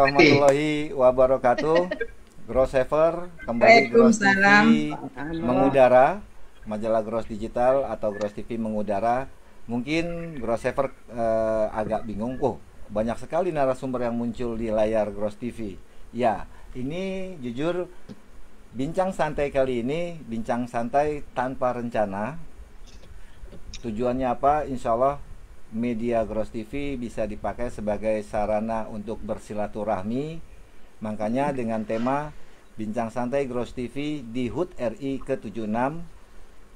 warahmatullahi wabarakatuh. Grossever kembali Gross Waalaikumsalam. TV mengudara, majalah Gross Digital atau Gross TV mengudara. Mungkin Grossever agak bingung. Oh, banyak sekali narasumber yang muncul di layar Gross TV. Ya, ini jujur bincang santai kali ini, bincang santai tanpa rencana. Tujuannya apa? Insya Allah media Gross TV bisa dipakai sebagai sarana untuk bersilaturahmi. Makanya dengan tema Bincang Santai Gross TV di HUT RI ke-76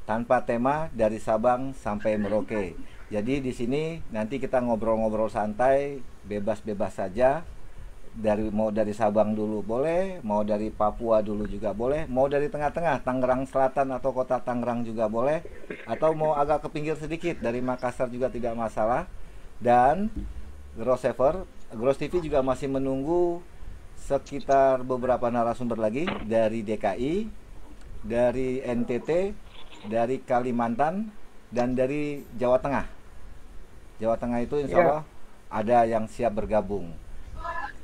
tanpa tema dari Sabang sampai Merauke. Jadi di sini nanti kita ngobrol-ngobrol santai, bebas-bebas saja. Mau dari Sabang dulu boleh, mau dari Papua dulu juga boleh, mau dari tengah-tengah Tangerang Selatan atau kota Tangerang juga boleh, atau mau agak ke pinggir sedikit dari Makassar juga tidak masalah. Dan Gross TV juga masih menunggu sekitar beberapa narasumber lagi dari DKI, dari NTT, dari Kalimantan, dan dari Jawa Tengah. Jawa Tengah itu insya Allah ada yang siap bergabung.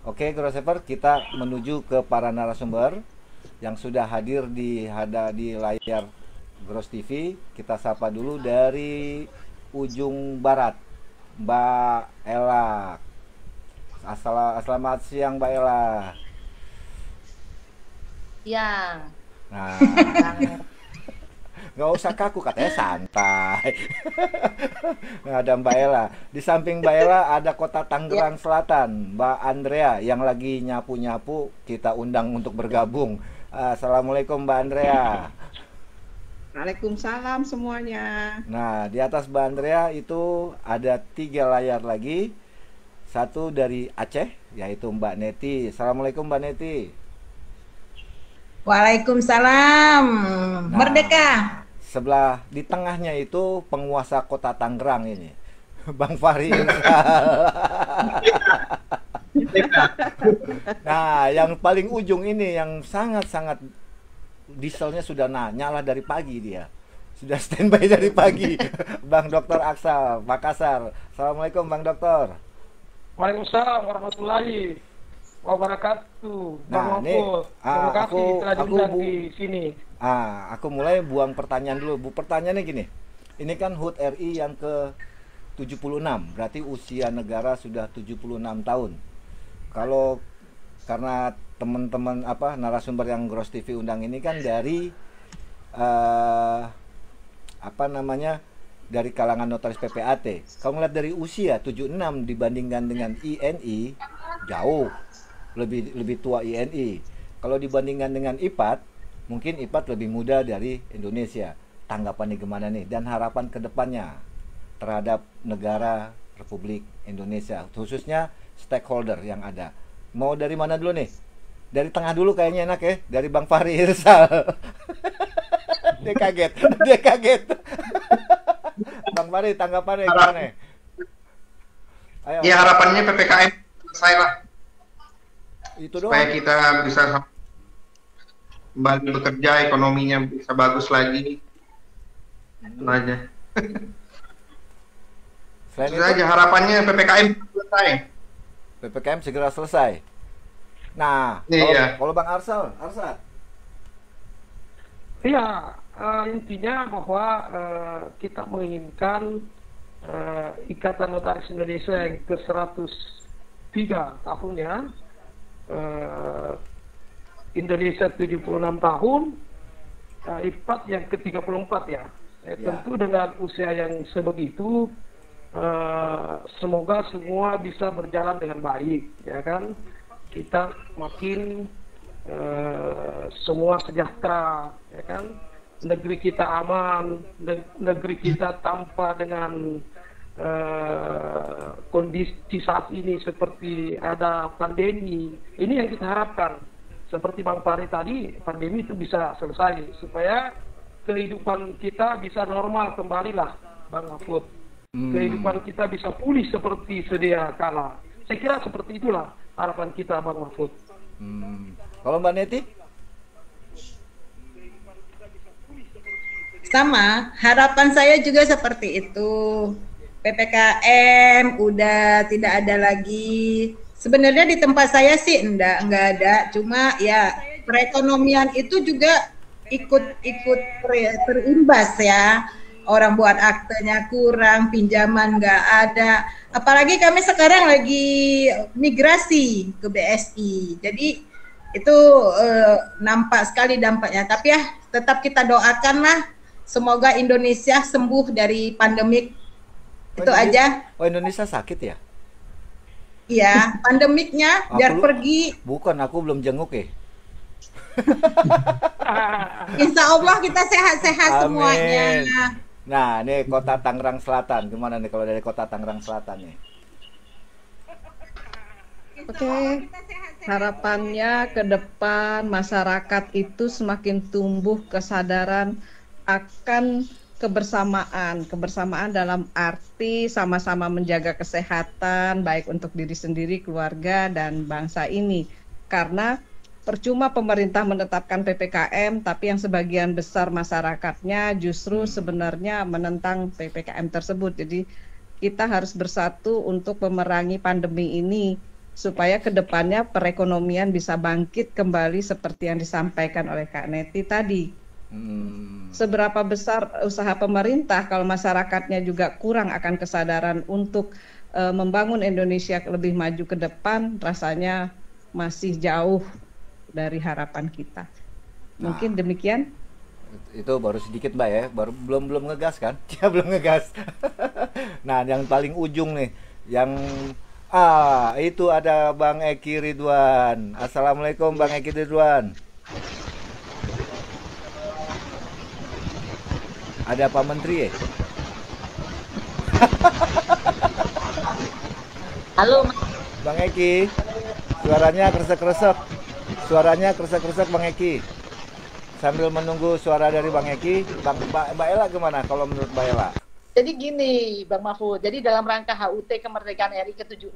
Oke, Grossever, kita menuju ke para narasumber yang sudah hadir di layar Gross TV. Kita sapa dulu dari ujung barat, Mbak Ella. Selamat siang, Mbak Ella. Ya. Nah, nggak usah kaku, katanya santai. Nah, ada Mbak Ella. Di samping Mbak Ella ada kota Tangerang Selatan, Mbak Andrea yang lagi nyapu-nyapu. Kita undang untuk bergabung. Assalamualaikum Mbak Andrea. Waalaikumsalam semuanya. Nah, di atas Mbak Andrea itu ada 3 layar lagi. Satu dari Aceh, yaitu Mbak Neti. Assalamualaikum Mbak Neti. Waalaikumsalam. Nah, Merdeka. Sebelah di tengahnya itu penguasa kota Tangerang ini, Bang Fahri. Nah, yang paling ujung ini yang sangat-sangat dieselnya sudah nyala dari pagi dia. Sudah standby dari pagi. Bang Dr. Aksal, Makassar. Assalamualaikum Bang Dokter. Waalaikumsalam warahmatullahi wabarakatuh. Nah, Bang ini Mahfud, terima kasih telah diundang di sini. Aku mulai buang pertanyaan dulu. Bu, pertanyaannya gini. Ini kan HUT RI yang ke-76, berarti usia negara sudah 76 tahun. Kalau karena teman-teman narasumber yang Gross TV undang ini kan dari dari kalangan notaris PPAT. Kalau ngeliat dari usia 76 dibandingkan dengan INI, jauh lebih tua INI. Kalau dibandingkan dengan IPAT, mungkin IPAT lebih muda dari Indonesia. Tanggapannya gimana nih? Dan harapan kedepannya terhadap negara Republik Indonesia, khususnya stakeholder yang ada. Mau dari mana dulu nih? Dari tengah dulu kayaknya enak ya, dari Bang Fahri Irsal. Dia kaget. Bang Fahri, tanggapannya gimana? Ayo. Ya, harapannya PPKM selesai lah. Itu doang. Supaya kita bisa kembali bekerja, ekonominya bisa bagus lagi. Itu aja. Selain Itu itu, aja harapannya PPKM selesai. PPKM segera selesai. Nah, Iya. kalau Bang Arsad. Iya, intinya bahwa kita menginginkan Ikatan Notaris Indonesia yang ke-103 tahunnya, Indonesia 76 tahun, IPAT yang ke-34 ya. Tentu dengan usia yang sebegitu, semoga semua bisa berjalan dengan baik, ya kan? Kita makin semua sejahtera, ya kan? Negeri kita aman, negeri kita tanpa dengan kondisi saat ini seperti ada pandemi. Ini yang kita harapkan. Seperti Bang Fahri tadi, pandemi itu bisa selesai supaya kehidupan kita bisa normal kembali lah, Bang Mahfud. Kehidupan kita bisa pulih seperti sedia kala. Saya kira seperti itulah harapan kita, Bang Mahfud. Kalau Mbak Neti? Sama, harapan saya juga seperti itu. PPKM udah tidak ada lagi Sebenarnya di tempat saya sih enggak ada, cuma ya perekonomian itu juga ikut terimbas ya. Orang buat aktenya kurang, pinjaman nggak ada. Apalagi kami sekarang lagi migrasi ke BSI. Jadi itu nampak sekali dampaknya. Tapi ya tetap kita doakanlah semoga Indonesia sembuh dari pandemik. Itu aja. Oh, Indonesia sakit ya? Iya, pandemiknya biar pergi. Bukan, aku belum jenguk ya. Insya Allah kita sehat-sehat semuanya. Nah, ini kota Tangerang Selatan. Gimana nih kalau dari kota Tangerang Selatan nih? Oke, harapannya ke depan masyarakat itu semakin tumbuh kesadaran akan kebersamaan dalam arti sama-sama menjaga kesehatan baik untuk diri sendiri, keluarga, dan bangsa ini. Karena percuma pemerintah menetapkan PPKM, tapi yang sebagian besar masyarakatnya justru sebenarnya menentang PPKM tersebut. Jadi kita harus bersatu untuk memerangi pandemi ini supaya kedepannya perekonomian bisa bangkit kembali seperti yang disampaikan oleh Kak Neti tadi. Seberapa besar usaha pemerintah kalau masyarakatnya juga kurang akan kesadaran untuk membangun Indonesia lebih maju ke depan, rasanya masih jauh dari harapan kita. Mungkin demikian. Itu baru sedikit Mbak ya, belum ngegas kan? Ya belum ngegas. Nah, yang paling ujung nih, yang itu ada Bang Eki Ridwan. Assalamualaikum Bang Eki Ridwan. Ada Pak Menteri ya? Halo Bang Eki, suaranya kresek-kresek. Bang Eki. Sambil menunggu suara dari Bang Eki, Mbak Ella gimana kalau menurut Mbak Ella? Jadi gini Bang Mahfud, jadi dalam rangka HUT kemerdekaan RI ke-76,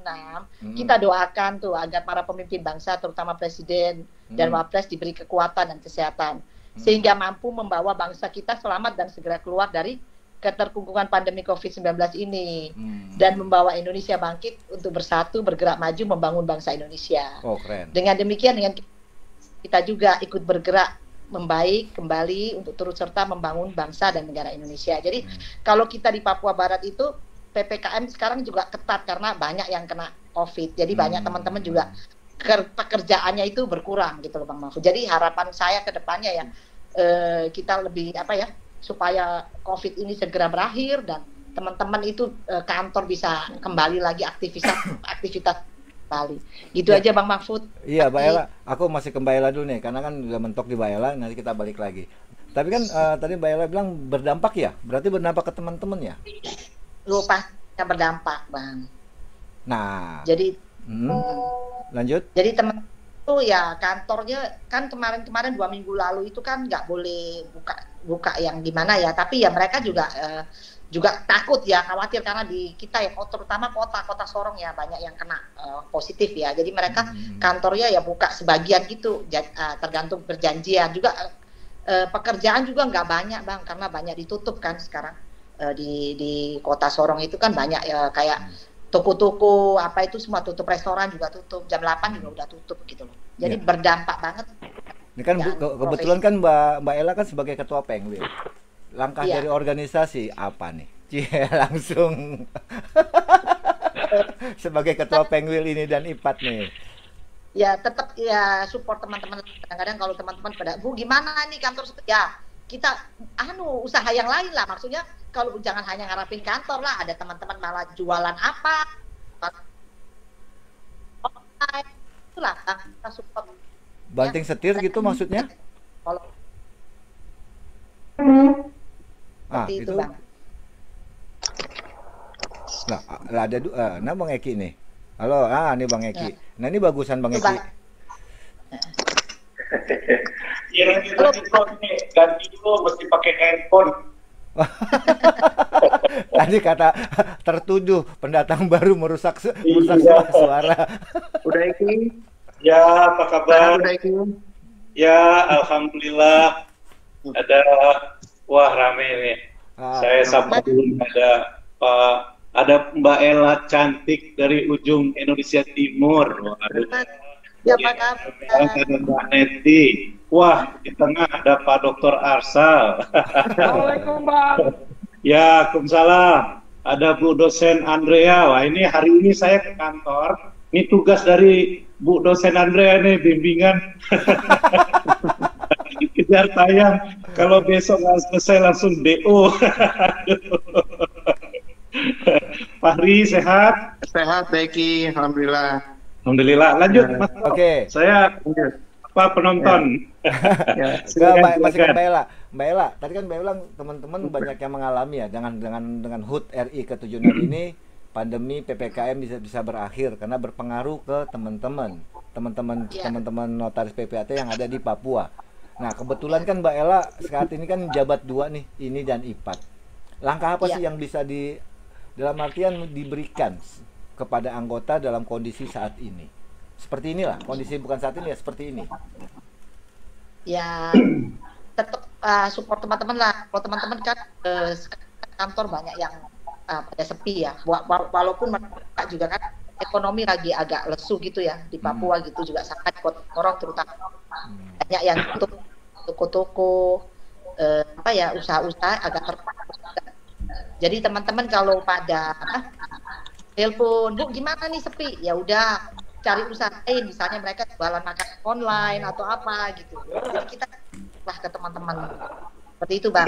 kita doakan tuh agar para pemimpin bangsa, terutama Presiden dan Wapres diberi kekuatan dan kesehatan, sehingga mampu membawa bangsa kita selamat dan segera keluar dari keterkungkungan pandemi COVID-19 ini, dan membawa Indonesia bangkit untuk bersatu, bergerak maju, membangun bangsa Indonesia. Oh, keren. Dengan demikian, kita juga ikut bergerak membaik kembali untuk turut serta membangun bangsa dan negara Indonesia. Jadi kalau kita di Papua Barat itu PPKM sekarang juga ketat karena banyak yang kena COVID. Jadi banyak teman-teman juga pekerjaannya itu berkurang gitu loh Bang Mahfud. Jadi harapan saya ke depannya ya kita lebih supaya COVID ini segera berakhir dan teman-teman itu kantor bisa kembali lagi aktivitas kembali. Gitu aja Bang Mahfud. Iya, Mbak Ella, aku masih ke Mbak Ella dulu nih, karena kan udah mentok di Mbak Ella, nanti kita balik lagi. Tapi kan tadi Mbak Ella bilang berdampak ya, berarti berdampak ke teman-teman ya? Lupa berdampak Bang. Nah, jadi lanjut. Jadi teman itu ya kantornya kan kemarin 2 minggu lalu itu kan nggak boleh buka yang gimana ya, tapi ya mereka juga takut ya, khawatir karena di kita ya terutama kota Sorong ya banyak yang kena positif ya, jadi mereka kantornya ya buka sebagian gitu, tergantung perjanjian juga. Pekerjaan juga nggak banyak Bang karena banyak ditutup kan sekarang di kota Sorong itu kan banyak ya, kayak toko-toko apa itu semua tutup, restoran juga tutup, jam 8 juga udah tutup gitu loh. Jadi berdampak banget. Ini kan kebetulan kan Mbak Ella kan sebagai ketua Pengwil. Langkah dari organisasi apa nih? Langsung sebagai ketua Pengwil ini dan IPAT nih. Ya tetap ya support teman-teman. Kadang-kadang kalau teman-teman pada Bu gimana nih kantor, ya kita usaha yang lain lah, maksudnya kalau jangan hanya ngarapin kantor lah, ada teman-teman malah jualan apa itulah kita support. Banting setir gitu maksudnya? Kalau itu Bang. Nah, ada nah Bang Eki nih. Halo, ini Bang Eki. Ya. Nah, ini bagusan Bang Eki. Ganti dulu mesti pakai handphone. Tadi kata tertuduh pendatang baru merusak suara. Udah Eki? Ya, apa kabar? Udah Eki? Ya, alhamdulillah. Ada wah rame nih. Saya sapa dulu ada Pak ada Mbak Ella cantik dari ujung Indonesia Timur. Waduh. Ya, Pak kabar? Ada Mbak Neti. Wah, di tengah ada Pak Dr. Arsal. Assalamualaikum Bang. Ya, Waalaikumsalam. Ada Bu dosen Andrea. Wah, ini hari ini saya ke kantor. Ini tugas dari Bu dosen Andrea nih, bimbingan. Kejar tayang. Kalau besok nggak selesai langsung DO. Fahri sehat? Sehat, Beki. Alhamdulillah. Alhamdulillah. Lanjut, Mas. Oke. Saya penonton. Ya. Masih kan Mbak Ella. Mbak Ella, tadi kan Mbak Ella teman-teman banyak yang mengalami ya dengan HUT RI ke-76 ini, pandemi PPKM bisa berakhir karena berpengaruh ke teman-teman notaris PPAT yang ada di Papua. Nah, kebetulan kan Mbak Ella saat ini kan jabat 2 nih, ini dan IPAT. Langkah apa sih yang bisa dalam artian diberikan kepada anggota dalam kondisi saat ini? Seperti inilah, kondisi bukan saat ini ya, seperti ini. Ya, tetap support teman-teman lah. Kalau teman-teman kan kantor banyak yang pada sepi ya. Walaupun mereka juga kan ekonomi lagi agak lesu gitu ya di Papua gitu juga sangat orang terutama banyak yang tutup toko-toko usaha-usaha agak terpaksa. Jadi teman-teman kalau pada telepon, Bu gimana nih sepi? Ya udah cari usaha lain, misalnya mereka jualan makan online atau apa gitu. Jadi kita lah ke teman-teman seperti itu Bang.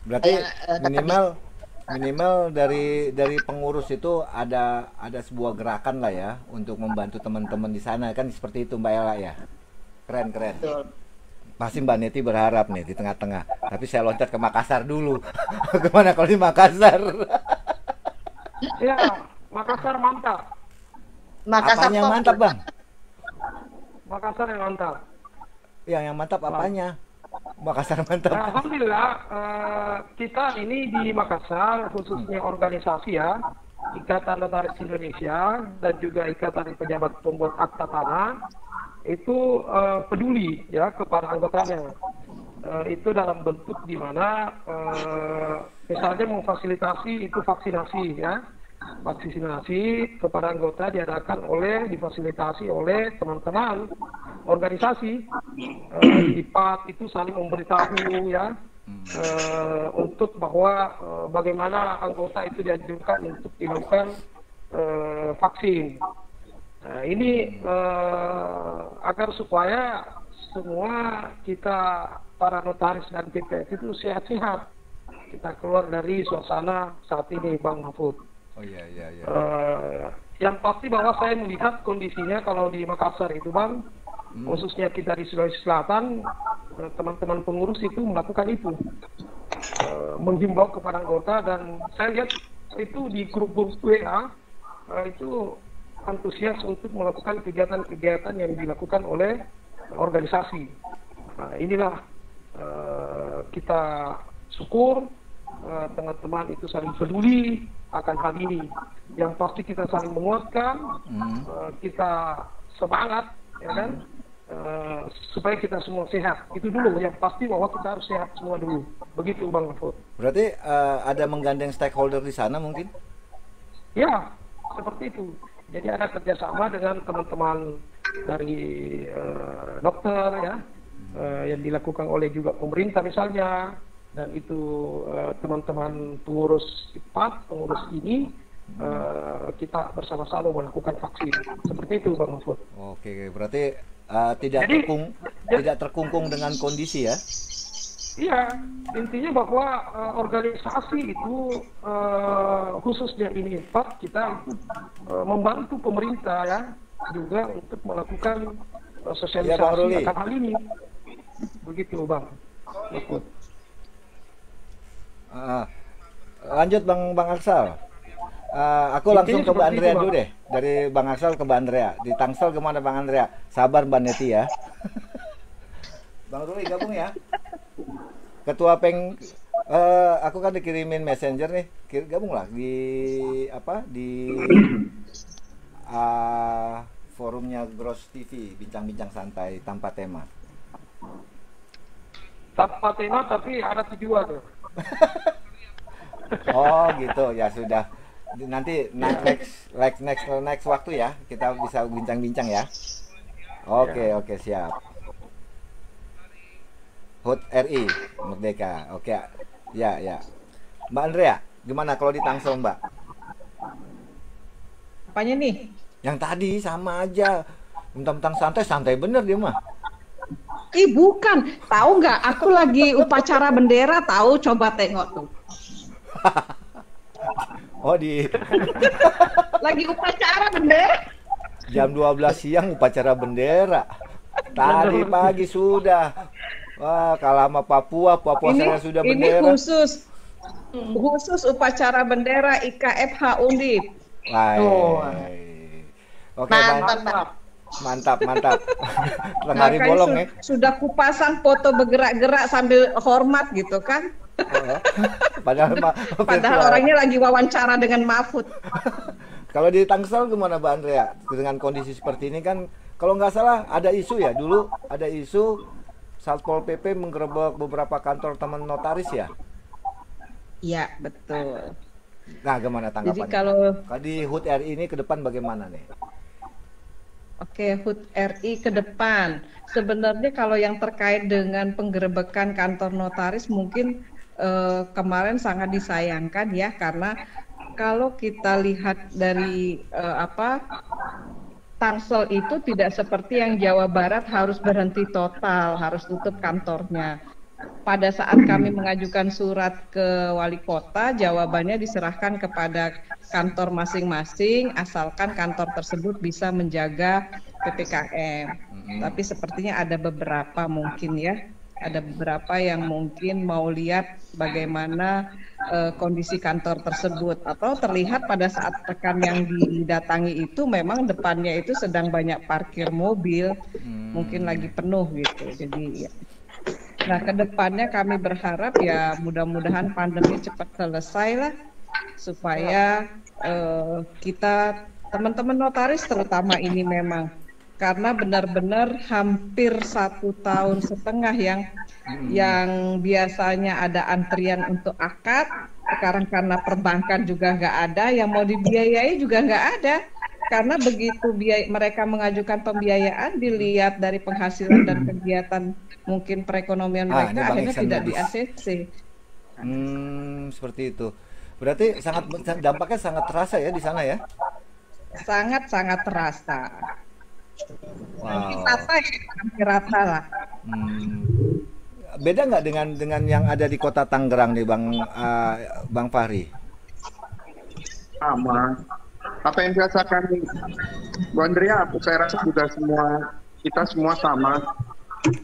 Berarti minimal dari pengurus itu ada sebuah gerakan lah ya untuk membantu teman-teman di sana, kan seperti itu Mbak Ella ya. Keren. Betul. Pasti Mbak Neti berharap nih di tengah-tengah. Tapi saya loncat ke Makassar dulu. Gimana kalau di Makassar? Ya, Makassar mantap. Apanya yang mantap Bang? Makassar yang mantap. Yang mantap apanya? Makassar mantap. Nah, alhamdulillah kita ini di Makassar khususnya organisasi ya, Ikatan Notaris Indonesia dan juga Ikatan Pejabat Pembuat Akta Tanah itu peduli ya kepada anggotanya. Itu dalam bentuk di mana misalnya memfasilitasi itu vaksinasi ya. Vaksinasi kepada anggota difasilitasi oleh teman-teman organisasi. IPAT itu saling memberitahu ya untuk bahwa bagaimana anggota itu dianjurkan untuk dilakukan vaksin. Nah, ini agar supaya semua kita para notaris dan PPS itu sehat-sehat. Kita keluar dari suasana saat ini Bang Mahfud. Oh iya. Yang pasti bahwa saya melihat kondisinya kalau di Makassar itu Bang, khususnya kita di Sulawesi Selatan, teman-teman pengurus itu melakukan itu, menghimbau kepada anggota, dan saya lihat itu di grup-grup WA itu antusias untuk melakukan kegiatan-kegiatan yang dilakukan oleh organisasi. Nah, inilah kita syukur teman-teman itu saling peduli akan hal ini. Yang pasti kita saling menguatkan, kita semangat, ya kan, supaya kita semua sehat. Itu dulu yang pasti, bahwa kita harus sehat semua dulu. Begitu Bang Mahfud. Berarti ada menggandeng stakeholder di sana mungkin? Ya, seperti itu. Jadi ada kerjasama dengan teman-teman dari dokter ya, yang dilakukan oleh juga pemerintah misalnya, dan itu teman-teman pengurus IPAT, pengurus ini, kita bersama-sama melakukan vaksin. Seperti itu Bang Mahfud. Oke, berarti tidak terkungkung dengan kondisi ya? Iya, intinya bahwa organisasi itu khususnya ini IPAT, kita itu membantu pemerintah ya juga untuk melakukan sosialisasi akan hal ini. Begitu Bang Mahfud. Lanjut Bang Aksal. Aku langsung ke Mbak Andrea dulu deh. Dari Bang Aksal ke Mbak Andrea. Di Tangsel gimana Bang Andrea? Sabar Mbak Neti ya. Bang Ruli gabung ya. Ketua aku kan dikirimin messenger nih. Gabunglah di forumnya Gross TV, bincang-bincang santai tanpa tema. Tanpa tema tapi ada tujuan tuh. Oh gitu ya sudah. Nanti next waktu ya kita bisa bincang-bincang ya. Oke oke siap. HUT RI Merdeka. Oke ya ya. Mbak Andrea, gimana kalau di Tangsel Mbak? Apanya nih? Yang tadi sama aja. Mentang-mentang santai bener dia mah. Ih bukan, tahu nggak? Aku lagi upacara bendera, tahu? Coba tengok tuh. Oh di Lagi upacara bendera. jam 12 siang upacara bendera. Tadi pagi sudah. Wah, kalau sama Papua saya sudah ini bendera. khusus upacara bendera IKFH Undip. Oke, mantap. Tengah hari Makanya bolong ya. Sudah kupasang foto bergerak-gerak sambil hormat gitu kan. Padahal orangnya lagi wawancara dengan Mahfud. Kalau di Tangsel gimana Mbak Andrea? Dengan kondisi seperti ini kan, kalau nggak salah ada isu ya, dulu ada isu Satpol PP menggerebek beberapa kantor teman notaris ya? Iya, betul. Nah, gimana tanggapannya? Jadi kalau di HUT RI ini ke depan bagaimana nih? Oke, HUT RI ke depan. Sebenarnya kalau yang terkait dengan penggerebekan kantor notaris mungkin kemarin sangat disayangkan ya, karena kalau kita lihat dari Tangsel itu tidak seperti yang Jawa Barat harus berhenti total, harus tutup kantornya. Pada saat kami mengajukan surat ke wali kota, jawabannya diserahkan kepada kantor masing-masing, asalkan kantor tersebut bisa menjaga PPKM. Tapi sepertinya ada beberapa mungkin ya, ada beberapa yang mungkin mau lihat bagaimana kondisi kantor tersebut, atau terlihat pada saat rekan yang didatangi itu memang depannya itu sedang banyak parkir mobil, mungkin lagi penuh gitu. Jadi ya. Nah, kedepannya kami berharap ya mudah-mudahan pandemi cepat selesai lah, supaya kita teman-teman notaris terutama ini memang, karena benar-benar hampir 1,5 tahun yang biasanya ada antrian untuk akad, sekarang karena perbankan juga nggak ada, yang mau dibiayai juga nggak ada, karena begitu mereka mengajukan pembiayaan dilihat dari penghasilan dan kegiatan mungkin perekonomian mereka akhirnya tidak di ACC. Seperti itu. Berarti dampaknya sangat terasa ya di sana ya? Sangat terasa. Wow. Hampir rata lah. Beda nggak dengan yang ada di kota Tangerang nih Bang Fahri? Sama. Apa yang dirasakan Bu Andrea, saya rasa juga kita semua sama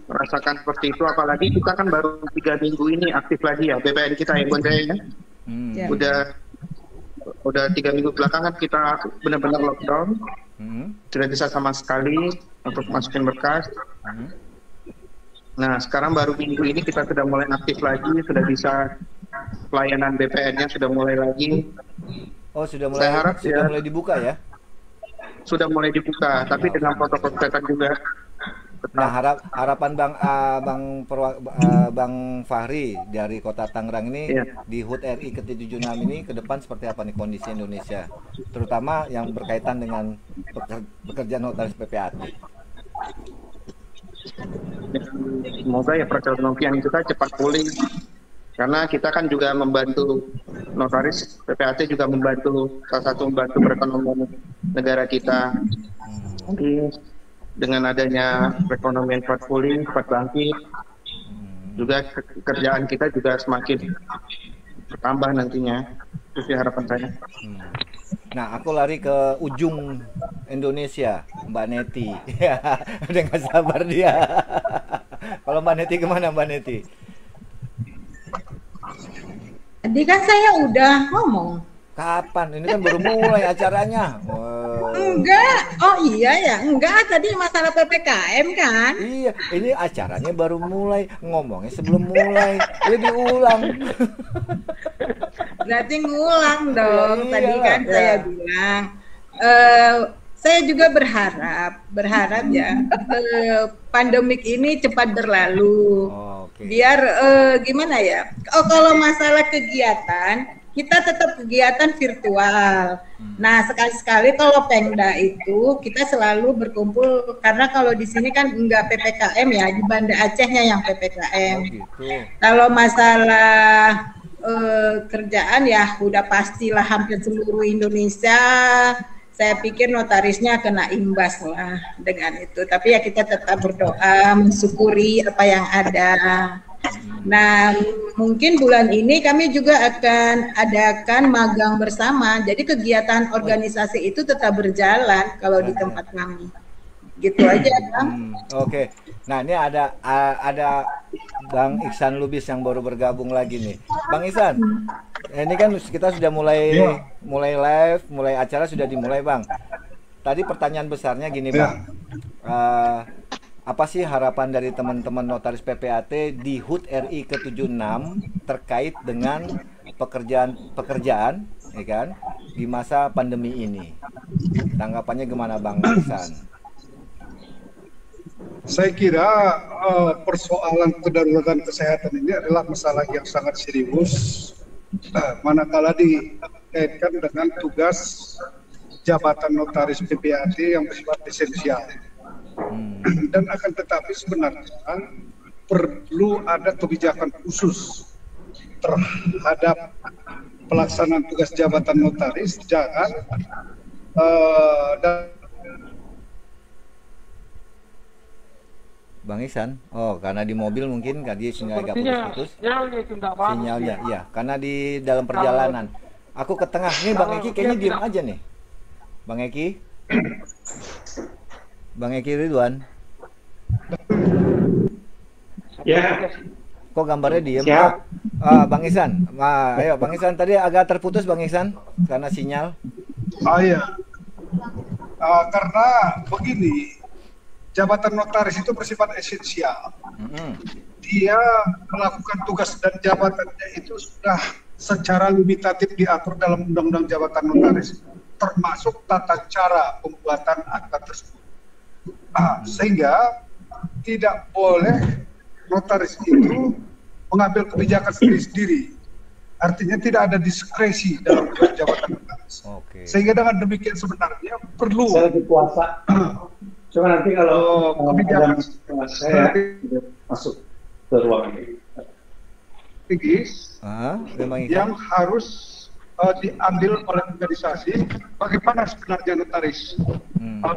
merasakan seperti itu. Apalagi kita kan baru 3 minggu ini aktif lagi ya BPN kita ya Bu Andrea ya. Udah 3 minggu belakangan kita benar-benar lockdown. Tidak bisa sama sekali untuk masukin berkas. Nah, sekarang baru minggu ini kita sudah mulai aktif lagi, sudah bisa pelayanan BPN-nya sudah mulai lagi. Oh, sudah mulai dibuka ya? Sudah mulai dibuka, tapi dengan protokol kesehatan juga. Nah, harapan Bang Fahri dari Kota Tangerang ini di HUT RI ke-76 ini ke depan seperti apa nih kondisi Indonesia, terutama yang berkaitan dengan pekerjaan notaris PPAT? Semoga ya perekonomian kita cepat pulih, karena kita kan juga membantu notaris PPAT juga salah satu membantu perekonomian negara kita. Jadi dengan adanya perekonomian cepat pulih, cepat bangkit, juga kerjaan kita juga semakin bertambah nantinya. Itu sih harapan saya. Nah, aku lari ke ujung Indonesia, Mbak Neti. Udah nggak sabar dia. Kalau Mbak Neti kemana Mbak Neti? Tadi kan saya udah ngomong. Kapan? Ini kan baru mulai acaranya. Enggak. Oh iya ya. Enggak, tadi masalah PPKM kan? Iya, ini acaranya baru mulai. Ngomongnya sebelum mulai. Lebih ulang. Berarti ngulang dong. Tadi kan saya bilang. Saya juga berharap ya pandemik ini cepat berlalu. Biar gimana ya? Oh, kalau masalah kegiatan kita tetap kegiatan virtual. Nah, sekali-sekali kalau Pemda itu kita selalu berkumpul, karena kalau di sini kan enggak PPKM ya, di Banda Acehnya yang PPKM. Oh gitu. Kalau masalah kerjaan ya udah pastilah hampir seluruh Indonesia, saya pikir notarisnya kena imbas lah dengan itu. Tapi ya kita tetap berdoa, mensyukuri apa yang ada. Nah, mungkin bulan ini kami juga akan adakan magang bersama. Jadi kegiatan organisasi itu tetap berjalan kalau di tempat kami. Gitu aja, Bang. Oke. Nah, ini ada Bang Iksan Lubis yang baru bergabung lagi nih. Bang Iksan, ini kan kita sudah mulai live, mulai acara sudah dimulai, Bang. Tadi pertanyaan besarnya gini, Bang. Apa sih harapan dari teman-teman notaris PPAT di HUT RI ke-76 terkait dengan pekerjaan ya kan, di masa pandemi ini? Tanggapannya gimana, Bang Iksan? Saya kira persoalan kedaruratan kesehatan ini adalah masalah yang sangat serius, manakala dikaitkan dengan tugas jabatan notaris PPAT yang bersifat esensial. Dan akan tetapi sebenarnya perlu ada kebijakan khusus terhadap pelaksanaan tugas jabatan notaris. Jangan Bang Iksan, oh karena di mobil mungkin tadi sinyalnya agak putus-putus. Sinyalnya, iya, karena di dalam perjalanan. Aku ke tengah nih, Bang Eki kayaknya diem aja nih. Bang Eki, Bang Eki Ridwan. Ya. Kok gambarnya diem? Siap. Bang Iksan, ayo Bang Iksan, tadi agak terputus Bang Iksan karena sinyal. Oh iya, karena begini, jabatan notaris itu bersifat esensial. Dia melakukan tugas dan jabatannya itu sudah secara limitatif diatur dalam Undang-Undang Jabatan Notaris, termasuk tata cara pembuatan akta tersebut. Sehingga tidak boleh notaris itu mengambil kebijakan sendiri-sendiri. Artinya tidak ada diskresi dalam jabatan notaris. Sehingga dengan demikian sebenarnya perlu saya berkuasa. Cuma nanti kalau kebijakan saya masuk ke ruangan ini. Yang harus diambil oleh organisasi, bagaimana sebenarnya notaris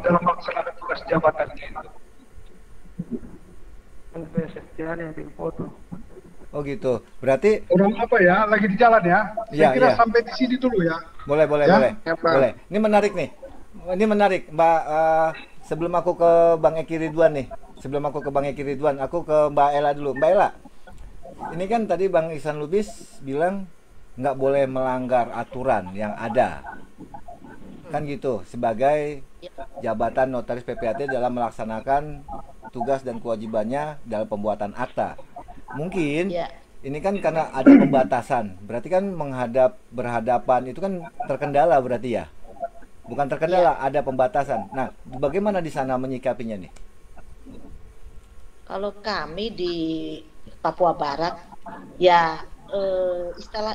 dalam melaksanakan tugas jabatannya itu. Oh gitu. Berarti orang apa ya? Lagi di jalan ya? Saya kira sampai di sini dulu ya. Boleh. Boleh. Ini menarik nih. Ini menarik, Mbak. Sebelum aku ke Bang Eki Ridwan nih. Aku ke Mbak Ella dulu. Mbak Ella, ini kan tadi Bang Iksan Lubis bilang nggak boleh melanggar aturan yang ada. Kan gitu, sebagai jabatan notaris PPAT dalam melaksanakan tugas dan kewajibannya dalam pembuatan akta. Mungkin ini kan karena ada pembatasan, berarti kan berhadapan itu kan terkendala berarti ya? Bukan terkendala, ada pembatasan. Nah, bagaimana di sana menyikapinya nih? Kalau kami di Papua Barat, ya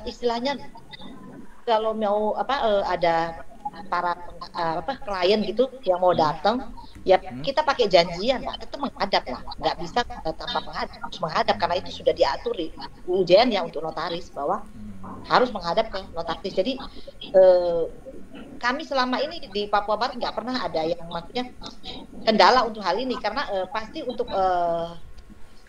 istilahnya kalau mau ada para klien gitu yang mau datang, ya kita pakai janjian, Pak. Itu menghadap lah, nggak bisa tanpa menghadap, harus menghadap karena itu sudah diatur di UJN ya untuk notaris bahwa harus menghadap ke notaris. Jadi kami selama ini di Papua Barat nggak pernah ada yang maksudnya kendala untuk hal ini karena pasti untuk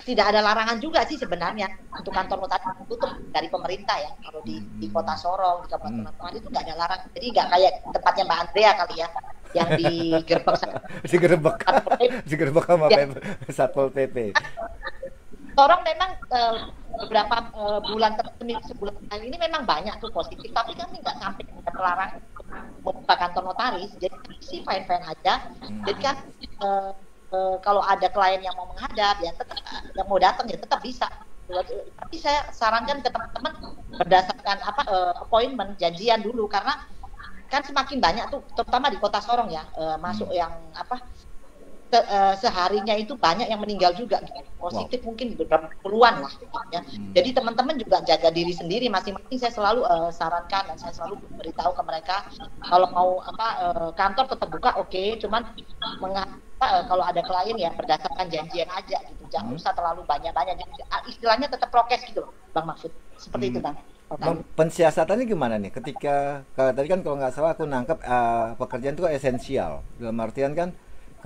tidak ada larangan juga sih sebenarnya untuk kantor notaris tutup dari pemerintah ya. Kalau di Kota Sorong, di Kabupaten Notaris itu nggak ada larangan. Jadi nggak kayak tempatnya Mbak Andrea kali ya, yang di digerebek sama Satpol PP. Sorong memang beberapa bulan sebulan kali ini memang banyak tuh positif, tapi kami nggak sampai ada pelarangan membuka kantor notaris. Jadi sih fine aja. Jadi kan kalau ada klien yang mau menghadap ya tetap yang mau datang ya tetap bisa. Tapi saya sarankan ke teman-teman berdasarkan appointment, janjian dulu karena kan semakin banyak tuh terutama di Kota Sorong ya masuk yang seharinya itu banyak yang meninggal juga gitu. Positif mungkin beberapa puluhan lah gitu ya. Jadi teman-teman juga jaga diri sendiri masing-masing. Saya selalu sarankan dan saya selalu beritahu ke mereka kalau mau kantor tetap buka oke, cuman kalau ada klien ya berdasarkan janjian aja gitu. Jangan usah terlalu banyak-banyak. Istilahnya tetap prokes gitu loh, Bang Mahfud. Seperti itu, Bang. Pensiasatannya gimana nih? Ketika tadi kan kalau nggak salah aku nangkep pekerjaan itu esensial. Dalam artian kan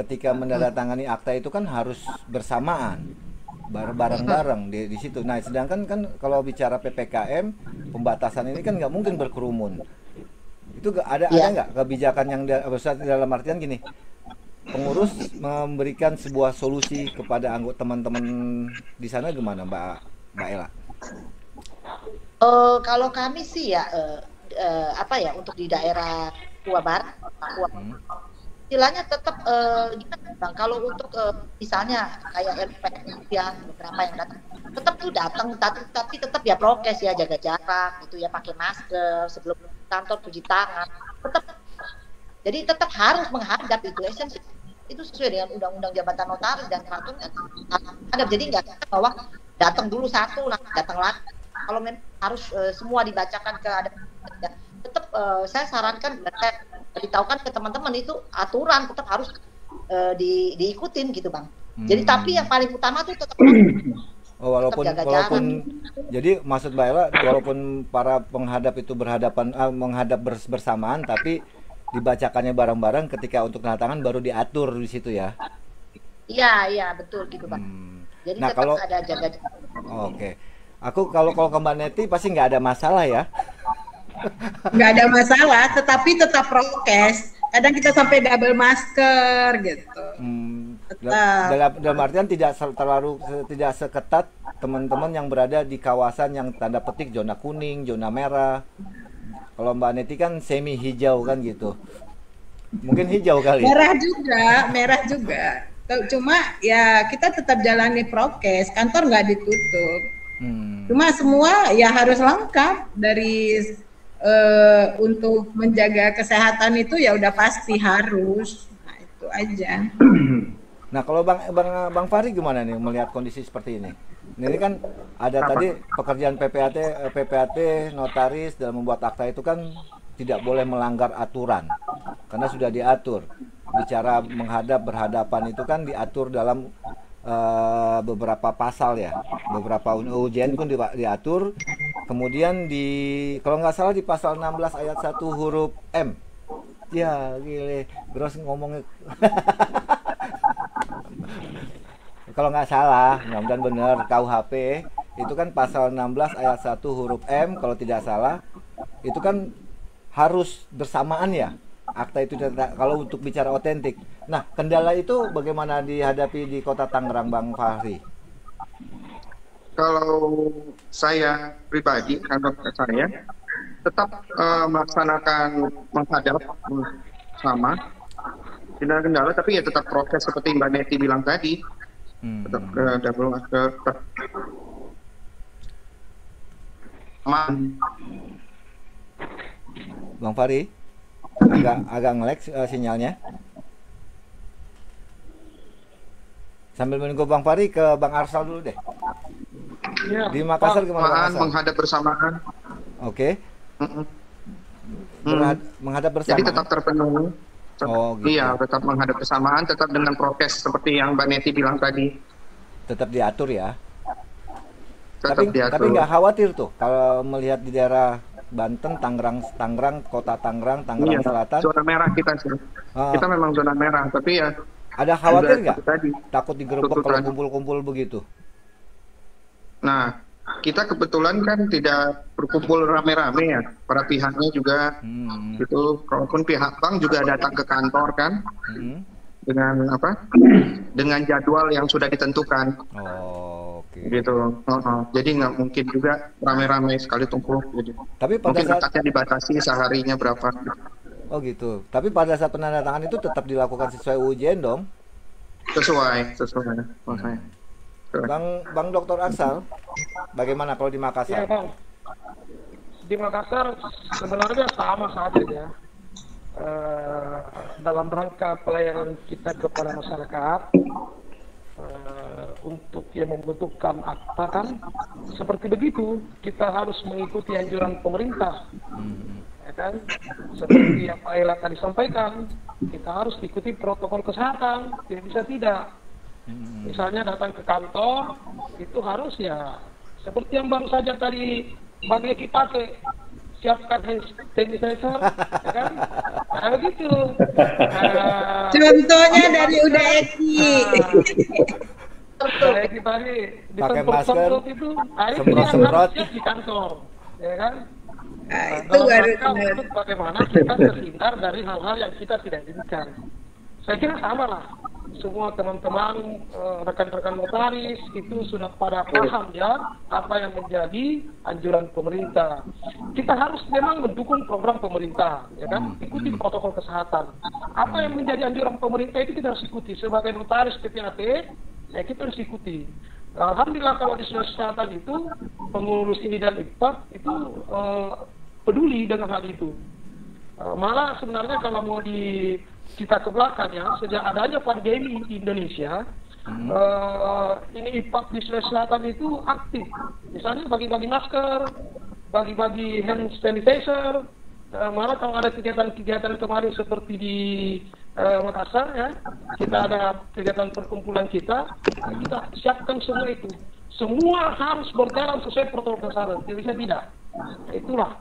ketika menandatangani akta itu kan harus bersamaan, bareng-bareng di situ. Nah, sedangkan kan kalau bicara PPKM, pembatasan ini kan nggak mungkin berkerumun. Itu ada nggak kebijakan yang dalam artian gini, pengurus memberikan sebuah solusi kepada anggota teman-teman di sana gimana, Mbak Ella? Kalau kami sih ya untuk di daerah Papua Barat, istilahnya tetap gimana Bang, kalau untuk misalnya kayak RP ya beberapa yang datang tuh datang tapi tetap ya prokes ya, jaga jarak gitu ya, pakai masker, sebelum kantor cuci tangan, tetap harus menghadap itu esensi, itu sesuai dengan undang-undang jabatan notaris dan peraturan ada. Jadi nggak bahwa datang dulu satu lah datang lagi, kalau memang harus semua dibacakan ke ada tetap saya sarankan mereka beritahukan ke teman-teman itu aturan tetap harus diikutin gitu Bang. Jadi tapi yang paling utama tuh tetap walaupun jadi maksud Mbak Ella, walaupun para penghadap itu menghadap bersamaan, tapi dibacakannya bareng-bareng, ketika untuk tanda tangan baru diatur di situ ya. Iya betul gitu Bang. Jadi tetap kalau ada jaga. Oke. Aku kalau ke Mbak Neti pasti nggak ada masalah ya. Nggak ada masalah, tetapi tetap prokes. Kadang kita sampai double masker gitu. Dalam artian tidak seketat teman-teman yang berada di kawasan yang tanda petik zona kuning, zona merah. Kalau Mbak Neti kan semi hijau kan gitu. Mungkin hijau kali. Merah juga. Cuma ya kita tetap jalani prokes. Kantor nggak ditutup. Cuma semua ya harus lengkap dari untuk menjaga kesehatan itu ya udah pasti harus. Nah, itu aja. Nah, kalau Bang Fahri gimana nih melihat kondisi seperti ini? Ini kan ada tadi pekerjaan PPAT notaris dalam membuat akta itu kan tidak boleh melanggar aturan karena sudah diatur. Bicara menghadap berhadapan itu kan diatur dalam beberapa pasal ya, beberapa UJN pun diatur. Kemudian kalau nggak salah di pasal 16 ayat 1 huruf M. Ya, gile, Gros ngomongnya. Kalau nggak salah, mudah-mudahan benar, KUHP itu kan pasal 16 ayat 1 huruf M, kalau tidak salah, itu kan harus bersamaan ya. Akta itu kalau untuk bicara otentik. Nah, kendala itu bagaimana dihadapi di Kota Tangerang, Bang Fahri? Kalau saya pribadi, kantor saya tetap melaksanakan menghadap sama, tidak ada kendala, tapi ya tetap prokes seperti Mbak Neti bilang tadi, tetap double masker, Bang Fahri, agak nge-lag sinyalnya. Sambil menunggu Bang Fahri, ke Bang Arsal dulu deh. Ya, di Makassar gimana? Menghadap bersamaan. Oke. Menghadap bersamaan. Jadi tetap terpenuhi. Gitu. Iya, tetap menghadap bersamaan, tetap dengan prokes seperti yang Mbak Neti bilang tadi. Tetap diatur ya. Diatur. Tapi nggak khawatir tuh kalau melihat di daerah Banten, Tangerang, Kota Tangerang Selatan. Zona merah kita sih. Kita memang zona merah, tapi ya. Ada khawatir nggak? Takut digerebek kalau kumpul-kumpul begitu? Nah, kita kebetulan kan tidak berkumpul rame-rame ya, para pihaknya juga gitu. Kalaupun pihak bank juga datang ke kantor kan, dengan dengan jadwal yang sudah ditentukan. Gitu. Jadi nggak mungkin juga rame-rame sekali tumpul. Gitu. Tapi pada mungkin akadnya dibatasi seharinya berapa. Oh gitu. Tapi pada saat penandatangan itu tetap dilakukan sesuai UJN dong? Sesuai. Bang Dr. Aksal, bagaimana kalau di Makassar? Ya, Bang. Di Makassar sebenarnya sama saja ya. dalam rangka pelayanan kita kepada masyarakat, untuk yang membutuhkan akta kan seperti begitu, kita harus mengikuti anjuran pemerintah, ya kan? Seperti yang Pak Ela tadi sampaikan, kita harus ikuti protokol kesehatan, tidak bisa tidak. Misalnya datang ke kantor itu harus ya seperti yang baru saja tadi Bang Eki pakai, siapkan hand sanitizer, ya kan? Nah, begitu. Contohnya dari Uda Eki. Uda Eki tadi pakai masker, itu, ini semprot-semprot harus siap di kantor, ya kan? Nah, itu Dalam baru rangka untuk bagaimana kita terhindar dari hal-hal yang kita tidak inginkan. Saya kira sama lah. Semua teman-teman, rekan-rekan notaris itu sudah pada paham ya apa yang menjadi anjuran pemerintah. Kita harus memang mendukung program pemerintah, ya kan? Ikuti protokol kesehatan. Apa yang menjadi anjuran pemerintah itu kita harus ikuti. Sebagai notaris PPAT, ya kita harus ikuti. Alhamdulillah kalau di Sulawesi Selatan itu pengurus ini dan IPAT itu peduli dengan hal itu. Malah sebenarnya kalau mau kita ke belakang ya, sejak adanya pandemi di Indonesia, ini IPAT di Sulawesi Selatan itu aktif. Misalnya bagi-bagi masker, bagi-bagi hand sanitizer, malah kalau ada kegiatan-kegiatan kemarin seperti di Makassar ya, kita ada kegiatan perkumpulan kita siapkan semua itu. Semua harus berjalan sesuai protokol kesehatan, tidak bisa tidak. Itulah,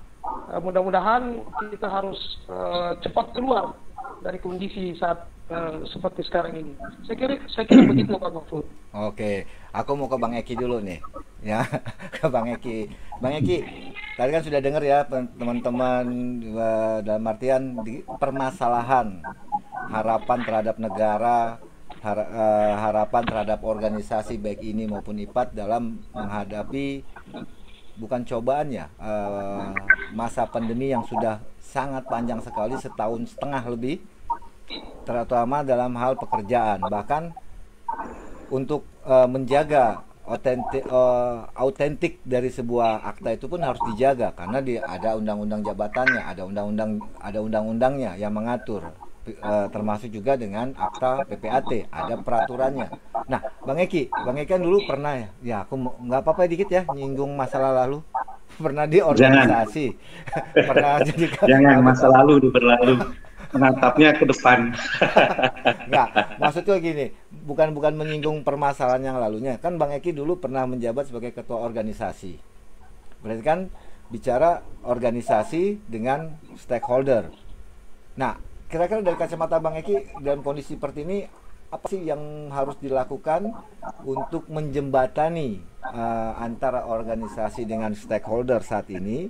mudah-mudahan kita harus cepat keluar dari kondisi saat seperti sekarang ini. Saya kira begitu Pak Mahfud. Oke, aku mau ke Bang Eki dulu nih, ya, ke Bang Eki. Bang Eki, tadi kan sudah dengar ya teman-teman, dalam artian permasalahan harapan terhadap negara, harapan terhadap organisasi baik ini maupun IPAT dalam menghadapi bukan cobaan ya, masa pandemi yang sudah sangat panjang sekali, setahun setengah lebih, terutama dalam hal pekerjaan. Bahkan untuk menjaga autentik dari sebuah akta itu pun harus dijaga, karena ada undang-undang jabatannya, ada undang-undangnya yang mengatur, termasuk juga dengan akta PPAT, ada peraturannya. Nah, Bang Eki kan dulu pernah ya aku nggak apa-apa dikit ya nyinggung masalah lalu, pernah di organisasi, pernah jadi jangan masa lalu berlalu, menatapnya ke depan. Nggak, maksudnya gini, bukan menyinggung permasalahan yang lalunya. Kan Bang Eki dulu pernah menjabat sebagai ketua organisasi. Berarti kan bicara organisasi dengan stakeholder. Nah, kira-kira dari kacamata Bang Eki dalam kondisi seperti ini, apa sih yang harus dilakukan untuk menjembatani antara organisasi dengan stakeholder saat ini,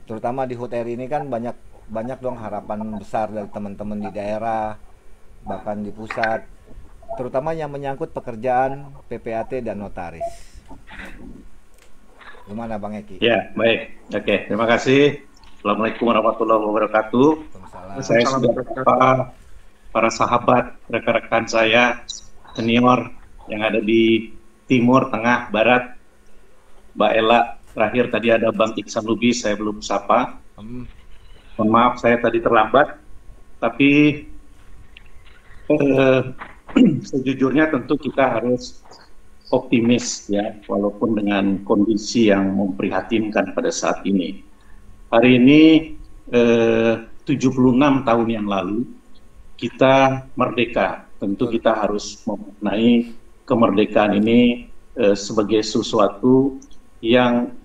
terutama di HUT RI ini kan banyak dong harapan besar dari teman-teman di daerah, bahkan di pusat, terutama yang menyangkut pekerjaan PPAT dan notaris. Gimana Bang Eki? Ya, baik. Oke, terima kasih. Assalamualaikum warahmatullahi wabarakatuh. Saya sudah para sahabat, rekan-rekan saya senior yang ada di timur, tengah, barat, Mbak Ela, terakhir tadi ada Bang Iksan Lubis, saya belum sapa. Mohon maaf saya tadi terlambat, tapi sejujurnya tentu kita harus optimis ya, walaupun dengan kondisi yang memprihatinkan pada saat ini. Hari ini 76 tahun yang lalu kita merdeka. Tentu kita harus memaknai kemerdekaan ini sebagai sesuatu yang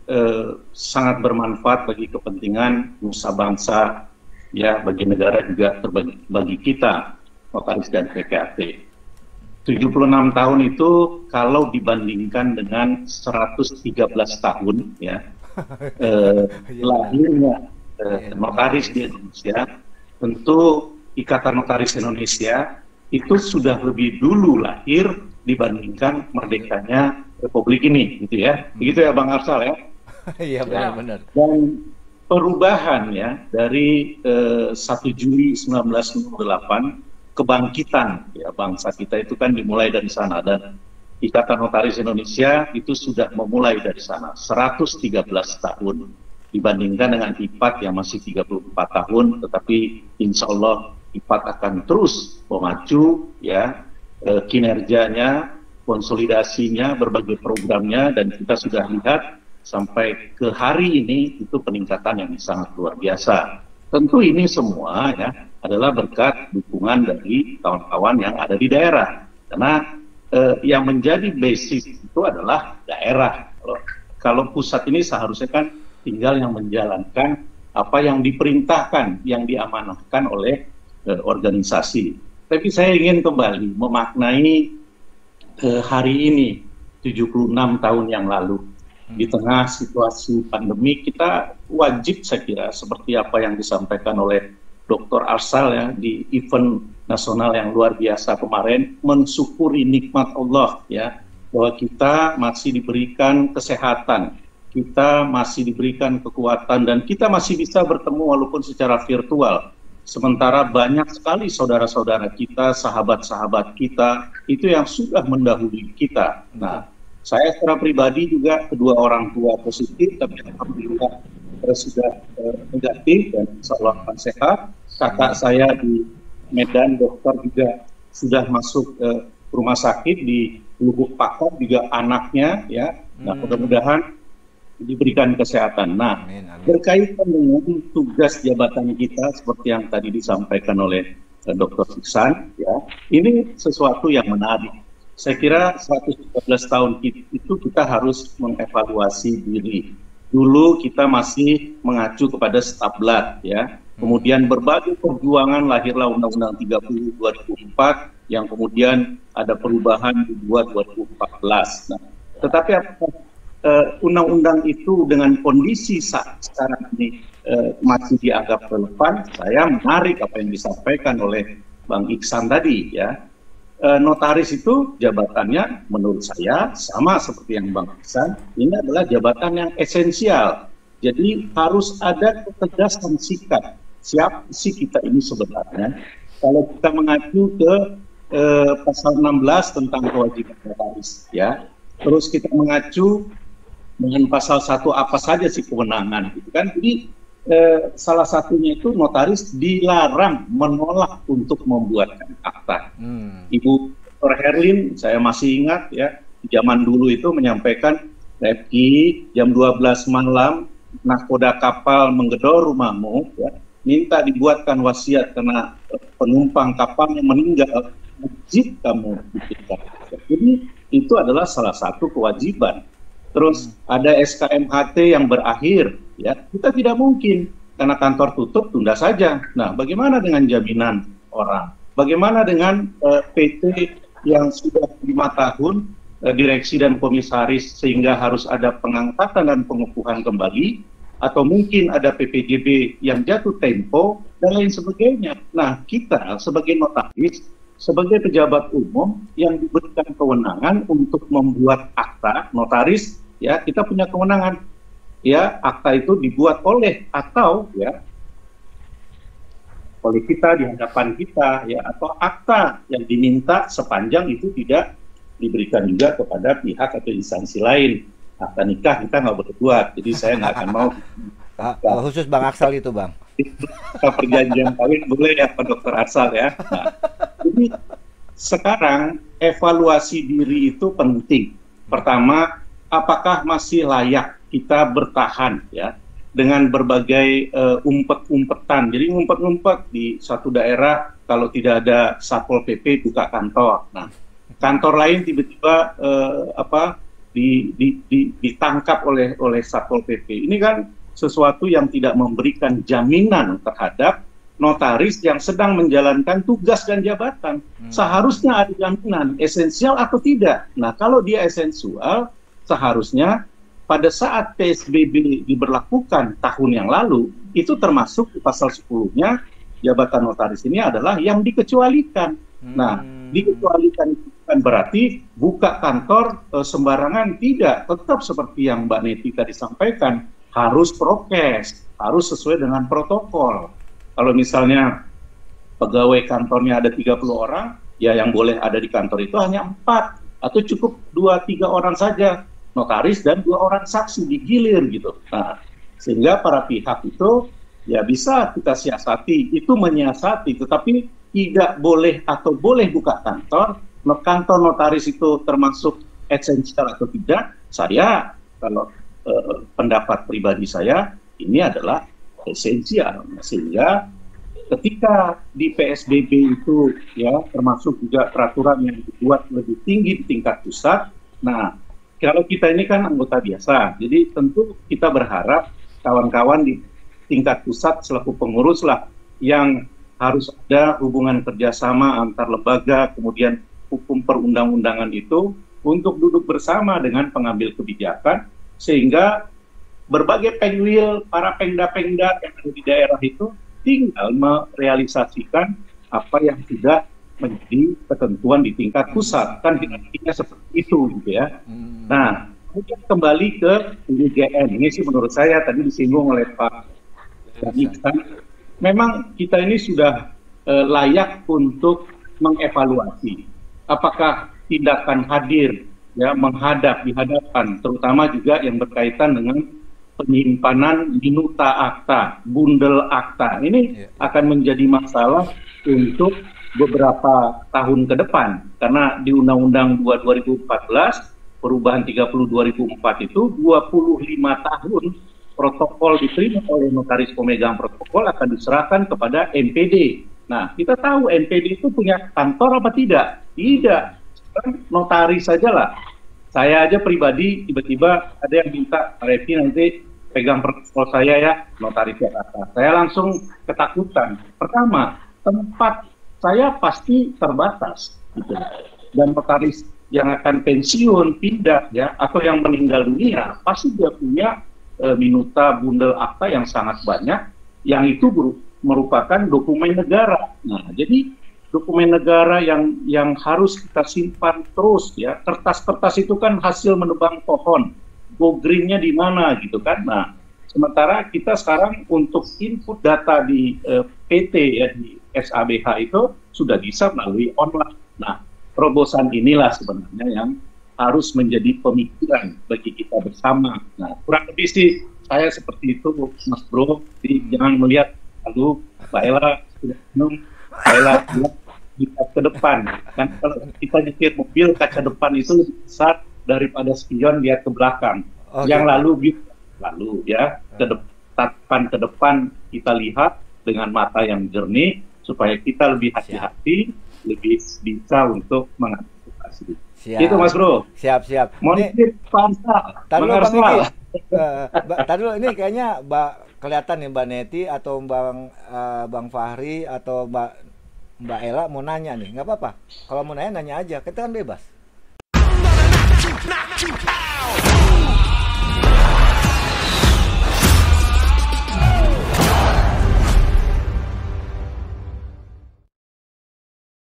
sangat bermanfaat bagi kepentingan nusa bangsa, ya, bagi negara juga bagi kita notaris dan PPAT. 76 tahun itu kalau dibandingkan dengan 113 tahun ya lahirnya notaris di Indonesia, tentu Ikatan Notaris Indonesia itu sudah lebih dulu lahir dibandingkan merdekanya Republik ini, gitu ya. Begitu ya Bang Arsal ya? Iya benar-benar. Dan perubahan ya dari 1 Juli 1998, kebangkitan ya bangsa kita itu kan dimulai dari sana, dan Ikatan Notaris Indonesia itu sudah memulai dari sana 113 tahun dibandingkan dengan IPAT yang masih 34 tahun, tetapi insya Allah IPAT akan terus memacu ya kinerjanya, konsolidasinya, berbagai programnya, dan kita sudah lihat sampai ke hari ini itu peningkatan yang sangat luar biasa. Tentu ini semua ya adalah berkat dukungan dari kawan-kawan yang ada di daerah. Karena yang menjadi basis itu adalah daerah. Kalau pusat ini seharusnya kan tinggal yang menjalankan apa yang diperintahkan, yang diamanahkan oleh organisasi. Tapi saya ingin kembali memaknai hari ini 76 tahun yang lalu. Di tengah situasi pandemi kita wajib, saya kira, seperti apa yang disampaikan oleh Dr. Arsal ya di event nasional yang luar biasa kemarin, mensyukuri nikmat Allah ya, bahwa kita masih diberikan kesehatan, kita masih diberikan kekuatan, dan kita masih bisa bertemu walaupun secara virtual. Sementara banyak sekali saudara-saudara kita, sahabat-sahabat kita itu yang sudah mendahului kita. Nah, saya secara pribadi juga kedua orang tua positif, tapi alhamdulillah sudah negatif dan insya Allah akan sehat. Kakak saya di Medan, dokter juga sudah masuk rumah sakit di Lubuk Pakar, juga anaknya ya. Nah, mudah-mudahan diberikan kesehatan. Nah, berkaitan dengan tugas jabatan kita seperti yang tadi disampaikan oleh Dr. Iksan, ya, ini sesuatu yang menarik. Saya kira 113 tahun itu kita harus mengevaluasi diri. Dulu kita masih mengacu kepada stablat, ya. Kemudian berbagai perjuangan lahirlah Undang-Undang 30 2004 yang kemudian ada perubahan di 2014. Nah, tetapi apakah undang-undang itu dengan kondisi sekarang ini masih dianggap relevan? Saya menarik apa yang disampaikan oleh Bang Iksan tadi, ya. Notaris itu jabatannya menurut saya sama seperti yang Bang Iksan, ini adalah jabatan yang esensial. Jadi harus ada ketegasan sikap. Siapa sih kita ini sebenarnya? Kalau kita mengacu ke pasal 16 tentang kewajiban notaris, ya. Terus kita mengacu dengan pasal 1 apa saja sih kewenangan, gitu kan? Jadi salah satunya itu notaris dilarang menolak untuk membuatkan akta. Ibu Dr. Herlin, saya masih ingat ya, zaman dulu itu menyampaikan, Repki, jam 12 malam, nahkoda kapal menggedor rumahmu, ya, minta dibuatkan wasiat karena penumpang kapalnya meninggal, wajib kamu bikinkan. Jadi itu adalah salah satu kewajiban. Terus ada SKMHT yang berakhir, ya, kita tidak mungkin karena kantor tutup tunda saja. Nah, bagaimana dengan jaminan orang? Bagaimana dengan PT yang sudah 5 tahun direksi dan komisaris sehingga harus ada pengangkatan dan pengukuhan kembali, atau mungkin ada PPJB yang jatuh tempo dan lain sebagainya. Nah, kita sebagai notaris, sebagai pejabat umum yang diberikan kewenangan untuk membuat akta, notaris, ya, kita punya kewenangan, ya, akta itu dibuat oleh atau ya oleh kita di hadapan kita, ya, atau akta yang diminta sepanjang itu tidak diberikan juga kepada pihak atau instansi lain. Akta nikah kita nggak boleh buat, jadi saya nggak akan mau. Khusus Bang Aksal itu, Bang. Perjanjian kawin boleh ya, Pak Dr. Aksal ya. Nah, jadi sekarang evaluasi diri itu penting. Pertama, apakah masih layak kita bertahan ya dengan berbagai umpet-umpetan. Jadi ngumpet-ngumpet di satu daerah, kalau tidak ada Satpol PP buka kantor. Nah, kantor lain tiba-tiba ditangkap oleh Satpol PP. Ini kan sesuatu yang tidak memberikan jaminan terhadap notaris yang sedang menjalankan tugas dan jabatan. Seharusnya ada jaminan esensial atau tidak. Nah, kalau dia esensial, seharusnya pada saat PSBB diberlakukan tahun yang lalu, itu termasuk di pasal 10-nya, jabatan notaris ini adalah yang dikecualikan. Nah, dikecualikan itu bukan berarti buka kantor sembarangan, tidak. Tetap seperti yang Mbak Neti tadi sampaikan, harus prokes, harus sesuai dengan protokol. Kalau misalnya pegawai kantornya ada 30 orang, ya yang boleh ada di kantor itu hanya 4, atau cukup 2-3 orang saja, notaris dan 2 orang saksi digilir gitu. Nah, sehingga para pihak itu ya bisa kita siasati, itu menyiasati, tetapi tidak boleh atau boleh buka kantor notaris itu termasuk esensial atau tidak, saya kalau pendapat pribadi saya ini adalah esensial, sehingga ketika di PSBB itu ya termasuk juga peraturan yang dibuat lebih tinggi di tingkat pusat. Nah, kalau kita ini kan anggota biasa, jadi tentu kita berharap kawan-kawan di tingkat pusat selaku pengurus lah yang harus ada hubungan kerjasama antar lembaga, kemudian hukum perundang-undangan itu untuk duduk bersama dengan pengambil kebijakan, sehingga berbagai pengwil, para pengda-pengda yang ada di daerah itu tinggal merealisasikan apa yang sudah menjadi ketentuan di tingkat pusat. Kan hierarkinya seperti itu gitu ya. Nah, kemudian kembali ke UGN. Ini sih menurut saya tadi disinggung oleh Pak Dhani, memang kita ini sudah layak untuk mengevaluasi apakah tindakan hadir ya menghadap di hadapan, terutama juga yang berkaitan dengan penyimpanan minuta akta, bundel akta ini akan menjadi masalah untuk beberapa tahun ke depan, karena di Undang-Undang 2014 perubahan 30 2004 itu 25 tahun protokol diterima oleh notaris pemegang protokol akan diserahkan kepada NPD. Nah, kita tahu NPD itu punya kantor apa tidak? Tidak. Notaris saja lah. Saya aja pribadi tiba-tiba ada yang minta, Revi nanti pegang protokol saya ya, notaris Jakarta. Saya langsung ketakutan. Pertama, tempat saya pasti terbatas. Gitu. Dan notaris yang akan pensiun, pindah ya, atau yang meninggal dunia, pasti dia punya minuta bundel akta yang sangat banyak, yang itu merupakan dokumen negara. Nah, jadi dokumen negara yang harus kita simpan terus ya. Kertas-kertas itu kan hasil menebang pohon, go green-nya di mana gitu kan. Nah, sementara kita sekarang untuk input data di PT ya, di SABH itu sudah bisa melalui online. Nah, terobosan inilah sebenarnya yang harus menjadi pemikiran bagi kita bersama. Nah, kurang lebih sih saya seperti itu, Mas Bro. Jadi jangan melihat lalu Mbak Ella sudah minum, Mbak Ella lihat ke depan. Kan kalau kita nyetir mobil, kaca depan itu lebih besar daripada spion lihat ke belakang. Yang lalu ya, ke depan kita lihat dengan mata yang jernih supaya kita lebih hati-hati, lebih bisa untuk mengantisipasi. Siap. Itu Mas Bro. Siap. Montir Pansal. Tadi ini kayaknya kelihatan nih Mbak Neti atau Bang Fahri atau Mbak Ella mau nanya nih. Nggak apa-apa. Kalau mau nanya aja. Kita kan bebas.